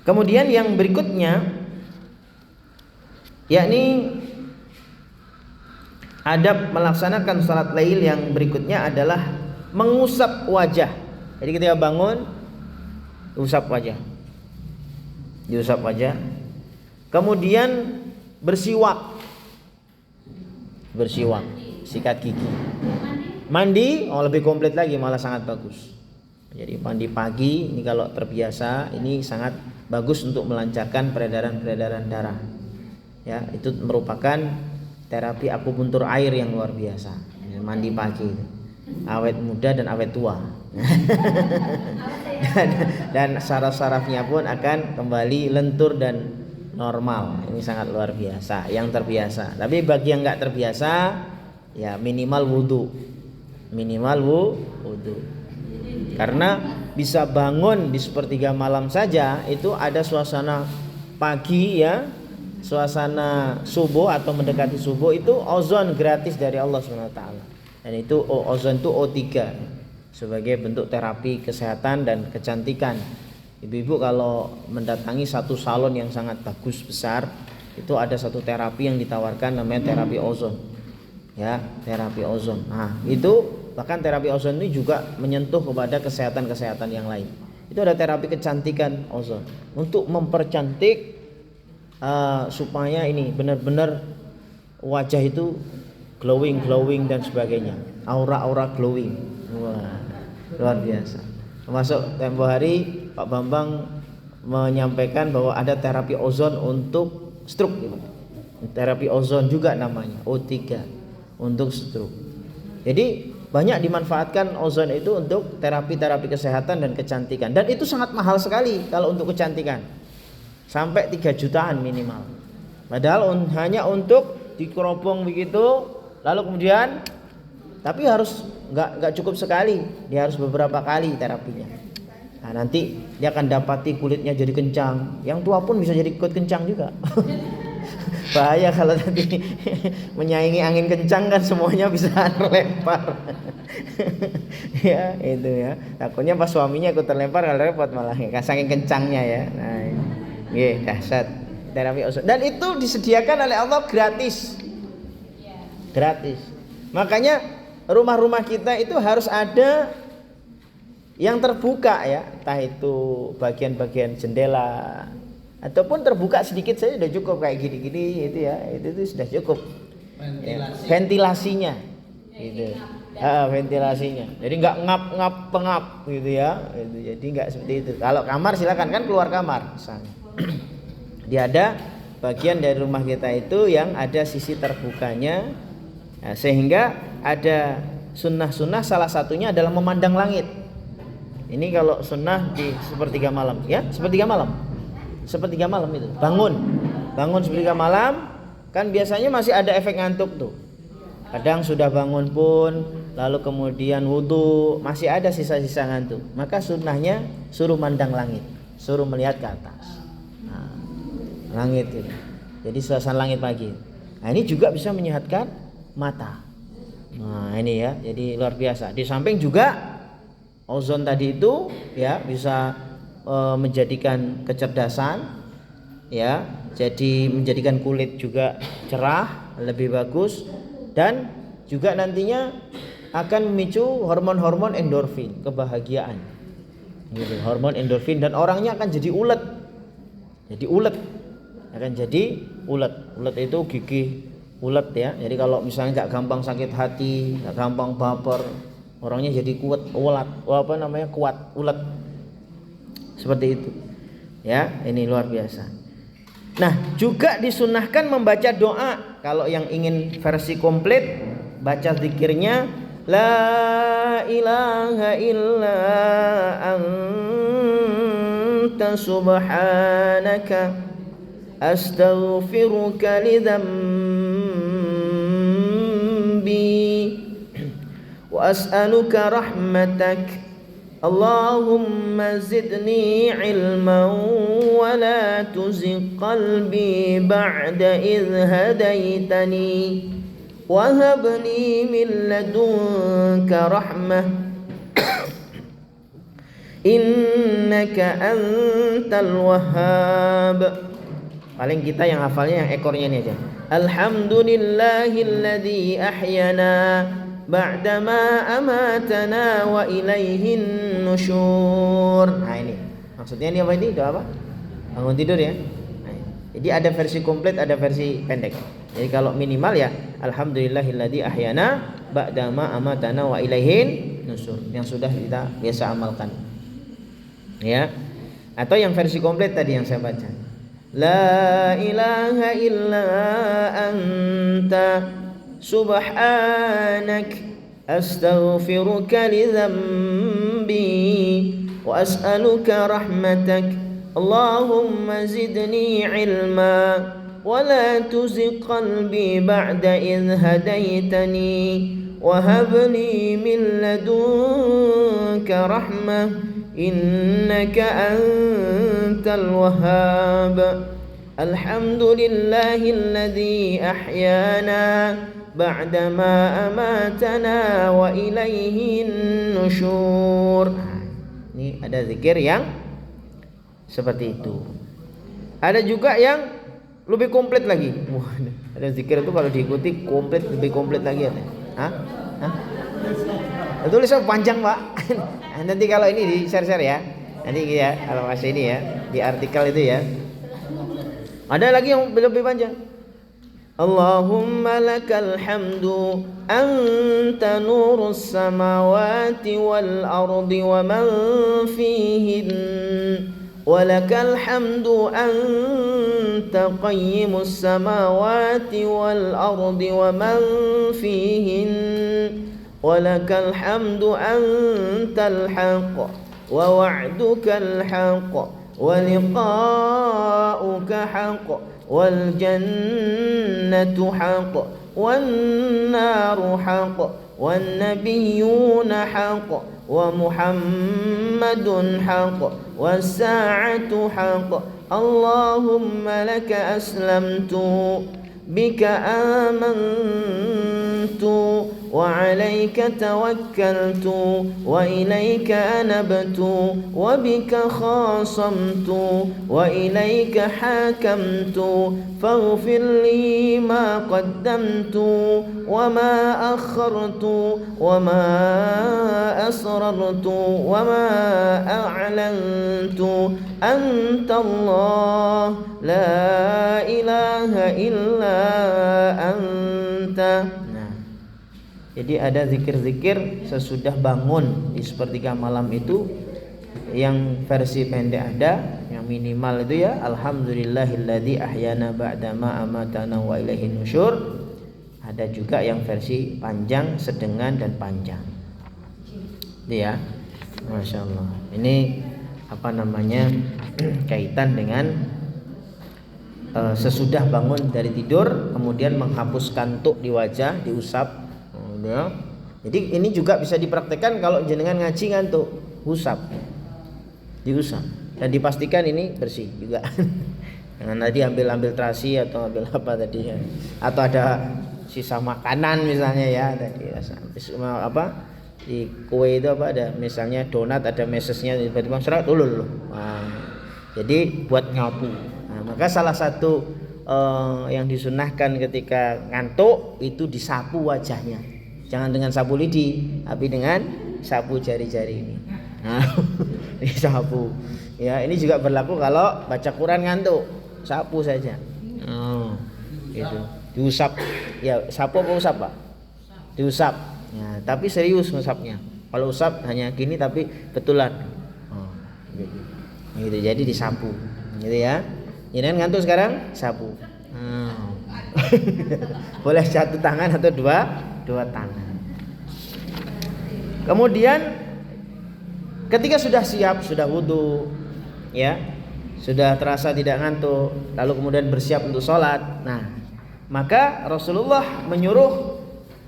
Kemudian yang berikutnya yakni adab melaksanakan salat lail yang berikutnya adalah mengusap wajah. Jadi ketika bangun usap wajah. Diusap wajah. Kemudian bersiwak. Bersiwak, sikat gigi. Mandi, lebih komplit lagi, malah sangat bagus. Jadi mandi pagi ini kalau terbiasa ini sangat bagus untuk melancarkan peredaran darah. Ya, itu merupakan terapi akupuntur air yang luar biasa. Mandi pagi, awet muda dan awet tua. dan saraf-sarafnya pun akan kembali lentur dan normal. Ini sangat luar biasa. Yang terbiasa. Tapi bagi yang nggak terbiasa, ya minimal wudhu. Karena bisa bangun di sepertiga malam saja itu ada suasana pagi ya, suasana subuh atau mendekati subuh itu ozon gratis dari Allah SWT. Dan itu ozon itu O3 sebagai bentuk terapi kesehatan dan kecantikan. Ibu-ibu kalau mendatangi satu salon yang sangat bagus besar, itu ada satu terapi yang ditawarkan namanya terapi ozon. Ya, terapi ozon. Nah, itu bahkan terapi ozon ini juga menyentuh kepada kesehatan-kesehatan yang lain. Itu ada terapi kecantikan ozon untuk mempercantik supaya ini benar-benar wajah itu glowing dan sebagainya. Aura glowing. Wah, luar biasa. Termasuk tempo hari Pak Bambang menyampaikan bahwa ada terapi ozon untuk stroke gitu. Terapi ozon juga namanya O3 untuk stroke. Jadi banyak dimanfaatkan ozon itu untuk terapi-terapi kesehatan dan kecantikan. Dan itu sangat mahal sekali kalau untuk kecantikan. Sampai 3 jutaan minimal. Padahal hanya untuk dikerobong begitu, lalu kemudian tapi harus enggak cukup sekali, dia harus beberapa kali terapinya. Nah, nanti dia akan dapati kulitnya jadi kencang. Yang tua pun bisa jadi ikut kencang juga. Bahaya kalau nanti menyaingi angin kencang kan semuanya bisa terlempar. Ya, itu ya. Takutnya pas suaminya ikut terlempar kalau repot malah saking kencangnya ya. Nah, nggih dahsyat terapi ozon. Dan itu disediakan oleh Allah gratis. Gratis. Makanya rumah-rumah kita itu harus ada yang terbuka ya, entah itu bagian-bagian jendela ataupun terbuka sedikit saja sudah cukup kayak gini-gini itu ya, itu sudah cukup. Ventilasinya gitu. Ventilasinya. Jadi enggak ngap pengap gitu ya. Gitu. Jadi enggak seperti itu. Kalau kamar silakan kan keluar kamar misalnya. Dia ada bagian dari rumah kita itu yang ada sisi terbukanya. Nah, sehingga ada sunnah-sunnah salah satunya adalah memandang langit. Ini kalau sunnah di sepertiga malam ya, sepertiga malam itu bangun sepertiga malam kan biasanya masih ada efek ngantuk tuh. Kadang sudah bangun pun lalu kemudian wudhu masih ada sisa-sisa ngantuk. Maka sunnahnya suruh mandang langit, suruh melihat ke atas. Nah, langit itu. Jadi suasana langit pagi. Nah, ini juga bisa menyehatkan mata. Nah, ini ya, jadi luar biasa. Di samping juga ozon tadi itu ya bisa menjadikan kecerdasan ya, jadi menjadikan kulit juga cerah, lebih bagus dan juga nantinya akan memicu hormon-hormon endorfin, kebahagiaan. Gitu, hormon endorfin dan orangnya akan jadi ulet. Akan jadi ulet. Ulet itu gigih ulet ya. Jadi kalau misalnya enggak gampang sakit hati, enggak gampang baper, orangnya jadi kuat ulet seperti itu ya. Ini luar biasa. Nah, juga disunahkan membaca doa. Kalau yang ingin versi komplit, baca zikirnya la ilaha illa anta subhanaka astaghfiruka lidzambi wa as'aluka rahmatak Allahumma zidni ilman wa la tuzigh qalbi ba'da idh hadaitani wa hab li min ladunka rahmah innaka innaka antal wahhab. Paling kita yang hafalnya yang ekornya ini aja. Alhamdulillahilladzi ahyana ba'dama amatana wa ilaihin nusyur. Nah ini maksudnya ini apa ini? Doa apa? Bangun tidur ya. Nah, jadi ada versi komplit, ada versi pendek. Jadi kalau minimal ya alhamdulillahilladzi ahyana ba'dama amatana wa ilaihin nusyur, yang sudah kita biasa amalkan. Ya. Atau yang versi komplit tadi yang saya baca. La ilaha illa anta subhanak astaghfiruka li dhanbi wa as'aluka rahmatak Allahumma zidni ilma wa la tuzigh qalbi ba'da idh hadaytani wa hab li min ladunka rahmah innaka antal wahhab. Alhamdulillahilladzi ahyana ba'dama amatana wa ilaihin nusyur. Ini ada zikir yang seperti itu. Ada juga yang lebih komplit lagi. Wah, ada zikir itu kalau diikuti komplit, lebih komplit lagi ya. Hah? Tulisnya panjang, Pak. Nanti kalau ini di share-share ya. Nanti ya kalau masih ini ya di artikel itu ya. Ada lagi yang lebih panjang. Allahumma lakal hamdu anta nurus samawati wal ardi wa man fihin wa lakal hamdu anta qayyimus samawati wal ardi wa man fihin wa lakal hamdu antal haqq wa wa'dukal haqq wa liqa'uka haqq wal jannatu haqq wan naru haqq wan nabiyyuna haqq wa muhammadun haqq was sa'atu haqq Allahumma laka aslamtu bika amantu wa 'alaika tawakkaltu wa ilaika anabtu wa bika khasamtu wa ilaika hakamtu faghfir li ma qaddamtu wa ma akhartu wa ma asrartu wa ma a'lantu anta Allah la ilaha illa anta. Nah, jadi ada zikir-zikir sesudah bangun di sepertiga malam itu. Yang versi pendek ada, yang minimal itu ya alhamdulillahilladzi ahyana ba'dama amatana wa ilaihin nusyur. Ada juga yang versi panjang, sedengan dan panjang. Itu ya. Masya Allah. Ini apa namanya kaitan dengan sesudah bangun dari tidur, kemudian menghapus kantuk di wajah, diusap. Ya. Jadi ini juga bisa dipraktekkan kalau jenengan ngaji ngantuk, usap, diusap dan dipastikan ini bersih juga. Jangan tadi ambil terasi atau ambil apa tadi ya, atau ada sisa makanan misalnya ya tadi apa di kue itu apa ada misalnya donat ada mesesnya tiba-tiba serat dulu. Nah, jadi buat nyapu. Nah, maka salah satu yang disunahkan ketika ngantuk itu disapu wajahnya. Jangan dengan sapu lidi, tapi dengan sapu jari-jari ini. Nah, disapu. Ya, ini juga berlaku kalau baca Quran ngantuk, sapu saja. Oh, gitu. Diusap. Ya, sapu apa usap, Pak? Diusap. Ya, tapi serius ngusapnya. Kalau usap hanya gini tapi betulan. Oh, gitu. Gitu. Jadi disapu. Gitu ya. Ini ngantuk sekarang sapu. Boleh satu tangan atau dua tangan. Kemudian ketika sudah siap, sudah wudu, ya, sudah terasa tidak ngantuk, lalu kemudian bersiap untuk sholat. Nah, maka Rasulullah menyuruh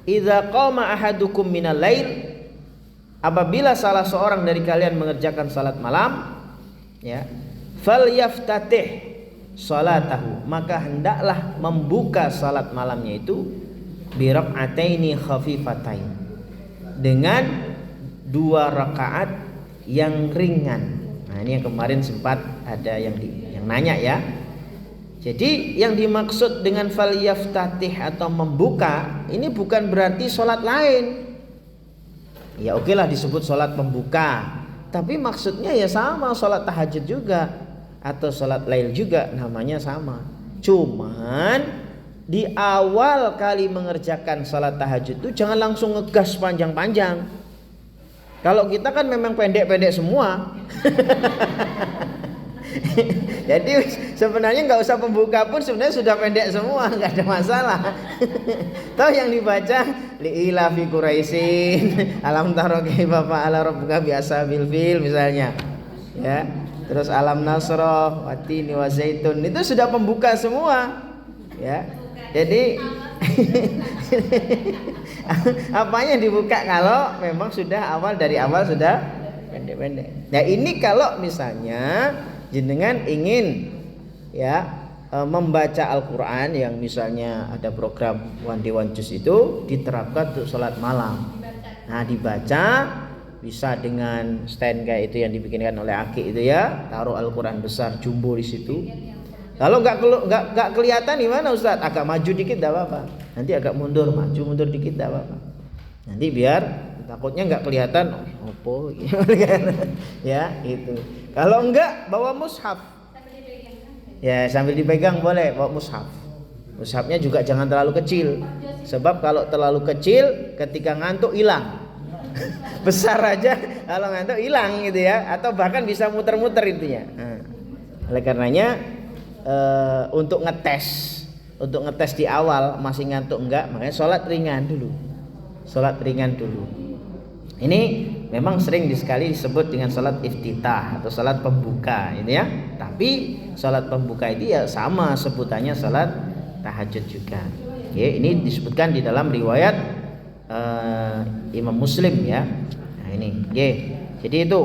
idza qama ahadukum minal lail, apabila salah seorang dari kalian mengerjakan salat malam, ya, falyaftatih salatahu, maka hendaklah membuka salat malamnya itu bi rak'ataini khafifatain, dengan 2 rakaat yang ringan. Nah, Nah, ini yang kemarin sempat ada yang nanya ya. Jadi yang dimaksud dengan falyaftatih atau membuka ini bukan berarti sholat lain. Ya oke lah disebut sholat pembuka, tapi maksudnya ya sama, sholat tahajud juga atau sholat lail juga namanya sama. Cuman di awal kali mengerjakan sholat tahajud itu jangan langsung ngegas panjang-panjang. Kalau kita kan memang pendek-pendek semua. Jadi sebenarnya nggak usah pembuka pun sebenarnya sudah pendek semua, nggak ada masalah. Tahu yang dibaca li'ila fi Quraisyin, alam taro kaifa fa'ala rabbuka bi ashabil fil misalnya. Ya. Terus alam nasroh, watini wa zaitun, itu sudah pembuka semua. Ya. Jadi apanya dibuka kalau memang sudah dari awal sudah pendek-pendek. Nah, ini kalau misalnya jenengan ingin ya membaca Al-Qur'an yang misalnya ada program One Day One Juz itu diterapkan untuk sholat malam. Nah, dibaca bisa dengan stand kayak itu yang dibikinkan oleh Aki itu ya, taruh Al-Qur'an besar jumbo di situ. Kalau nggak kelihatan gimana Ustadz? Agak maju dikit enggak apa-apa. Nanti agak mundur dikit enggak apa-apa. Nanti biar takutnya nggak kelihatan opo ya itu. Kalau enggak bawa mushaf. Ya sambil dipegang boleh, bawa mushaf. Mushafnya juga jangan terlalu kecil. Sebab kalau terlalu kecil ketika ngantuk hilang. Besar aja kalau ngantuk hilang gitu ya, atau bahkan bisa muter-muter intinya. Nah, oleh karenanya untuk ngetes di awal masih ngantuk enggak, makanya sholat ringan dulu. Ini memang sering sekali disebut dengan sholat iftitah atau sholat pembuka ini ya. Tapi sholat pembuka itu ya sama sebutannya sholat tahajud juga. Oke, ini disebutkan di dalam riwayat Imam Muslim ya. Nah ini, oke. Jadi itu.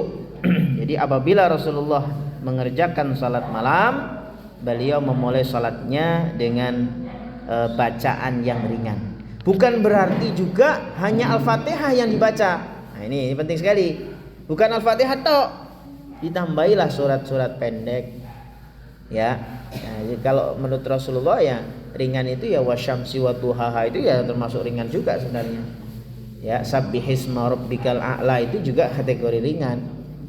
Jadi apabila Rasulullah mengerjakan sholat malam, beliau memulai sholatnya dengan bacaan yang ringan. Bukan berarti juga hanya Al-Fatihah yang dibaca. Nah ini penting sekali. Bukan Al-Fatihah tok, ditambahilah surat-surat pendek. Ya. Nah, kalau menurut Rasulullah ya ringan itu ya wasyamsi wa duhaha itu ya termasuk ringan juga sebenarnya. Ya, sabbihisma rabbikal a'la itu juga kategori ringan.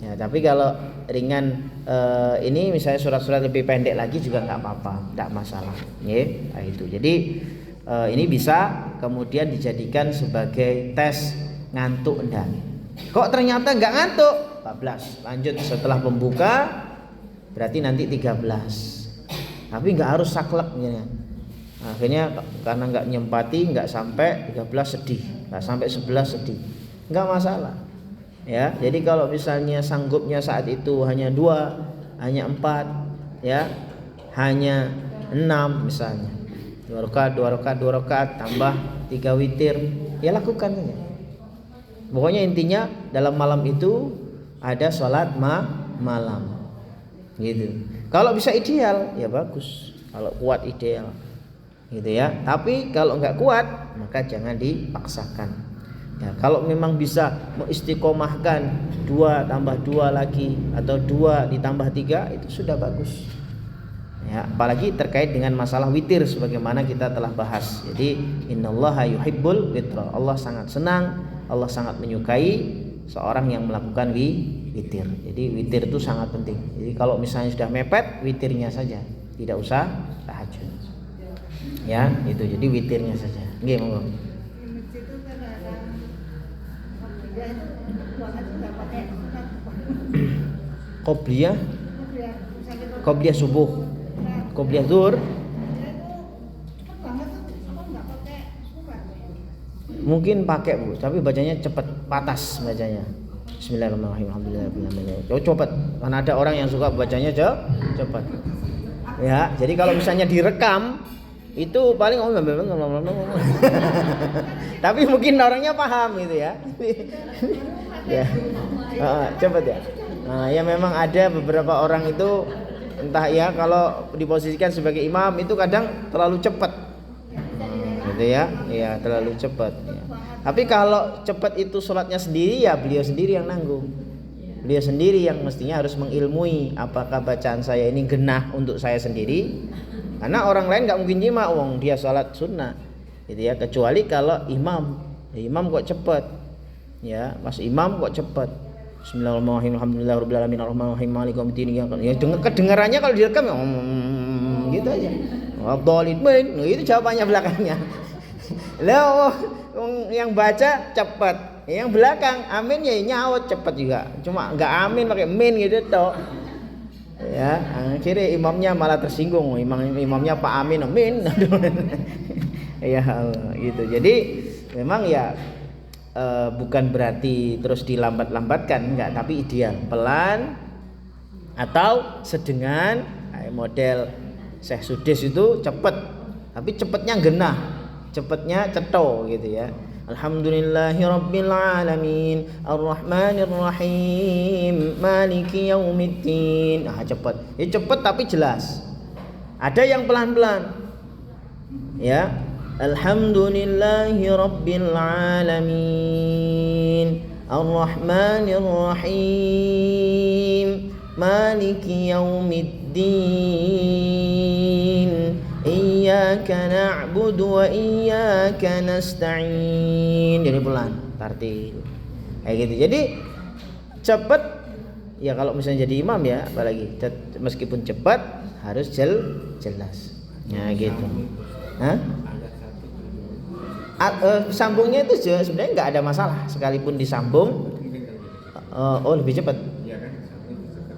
Ya, tapi kalau ringan ini misalnya surat-surat lebih pendek lagi juga nggak apa-apa, nggak masalah. Ya, nah itu. Jadi ini bisa kemudian dijadikan sebagai tes ngantuk enggak. Kok ternyata nggak ngantuk? 14. Lanjut setelah pembuka berarti nanti 13. Tapi nggak harus saklek gitu. Akhirnya karena nggak nyempati nggak sampai 13 sedih, nggak sampai 11 sedih, nggak masalah. Ya, jadi kalau misalnya sanggupnya saat itu hanya 2, hanya 4, ya, hanya 6 misalnya, 2 rakaat tambah 3 witir, ya lakukan saja. Pokoknya intinya dalam malam itu ada sholat malam, gitu. Kalau bisa ideal, ya bagus. Kalau kuat ideal, gitu ya. Tapi kalau nggak kuat, maka jangan dipaksakan. Ya, kalau memang bisa mengistiqomahkan 2 tambah 2 lagi atau 2 ditambah 3 itu sudah bagus. Ya, apalagi terkait dengan masalah witir sebagaimana kita telah bahas. Jadi innallaha yuhibbul witra. Allah sangat senang, Allah sangat menyukai seorang yang melakukan witir. Jadi witir itu sangat penting. Jadi kalau misalnya sudah mepet, witirnya saja, tidak usah tahajud. Ya, itu. Jadi witirnya saja. Nggih, monggo. Qobliyah subuh, qobliyah zuhur. Mungkin pakai Bu, tapi bacanya cepat, patas bacanya. Bismillahirrahmanirrahim. Alhamdulillahirabbil alamin. Cepat, karena ada orang yang suka bacanya cepat. Ya, jadi kalau misalnya direkam itu paling tapi mungkin orangnya paham gitu ya. Ya. Cepat ya. Nah, ya memang ada beberapa orang itu entah ya kalau diposisikan sebagai imam itu kadang terlalu cepat. Gitu ya. Iya, terlalu cepat ya. Tapi kalau cepat itu sholatnya sendiri ya beliau sendiri yang nanggung. Beliau sendiri yang mestinya harus mengilmui apakah bacaan saya ini genah untuk saya sendiri, karena orang lain nggak mungkin nyimak, wong dia sholat sunnah gitu ya, kecuali kalau imam kok cepet ya, pas imam kok cepet Bismillahirrahmanirrahim Alhamdulillahirabbil alamin arrahmanirrahim maliki yaumiddin ya, kedengarannya kalau direkam ya gitu aja Abdolidmin, itu jawabannya belakangnya. Lah yang baca cepat, yang belakang amin ya nyaut cepat juga, cuma nggak amin pakai min gitu toh. Ya, akhirnya imamnya malah tersinggung, imamnya Pak Amin, amin. Ya Allah, gitu. Jadi memang ya bukan berarti terus dilambat-lambatkan, enggak, tapi ideal pelan atau sedengan, model Syekh Sudais itu cepet, tapi cepetnya genah, cepetnya ceto gitu ya. Alhamdulillahirabbil alamin arrahmanir rahim maliki yaumiddin. Cepet. Ya cepet tapi jelas. Ada yang pelan-pelan. Ya. Alhamdulillahirabbil alamin arrahmanir rahim maliki yaumiddin iyyaka na'budu wa iyyaka nasta'in. Jadi pelan, tartil. Kayak gitu. Jadi cepat ya, kalau misalnya jadi imam ya, apalagi meskipun cepat harus jelas. Nah, gitu. Hah? Sambungnya itu sebenarnya nggak ada masalah, sekalipun disambung. Lebih cepat.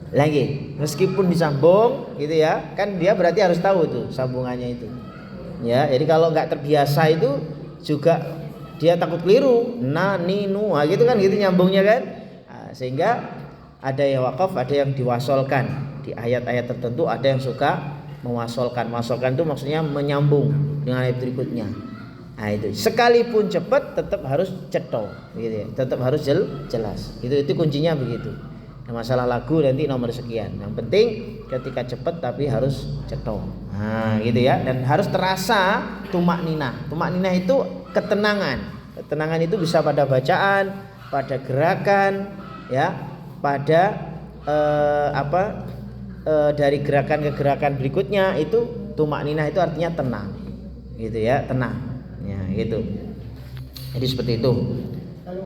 Lagi meskipun disambung gitu ya, kan dia berarti harus tahu tuh sambungannya itu ya. Jadi kalau nggak terbiasa itu juga dia takut keliru, ni nu gitu kan, gitu nyambungnya kan. Sehingga ada yang wakaf, ada yang diwasolkan. Di ayat-ayat tertentu ada yang suka mewasolkan itu maksudnya menyambung dengan ayat berikutnya. Nah itu sekalipun cepat tetap harus ceto gitu ya, tetap harus jelas. Itu kuncinya begitu. Nah, masalah lagu nanti nomor sekian. Yang penting ketika cepat tapi harus ceto. Nah, gitu ya. Dan harus terasa tumak ninah. Tumak ninah itu ketenangan. Ketenangan itu bisa pada bacaan, pada gerakan, ya, pada dari gerakan ke gerakan berikutnya itu tumak ninah itu artinya tenang. Gitu ya, tenang. Ya, gitu. Jadi seperti itu.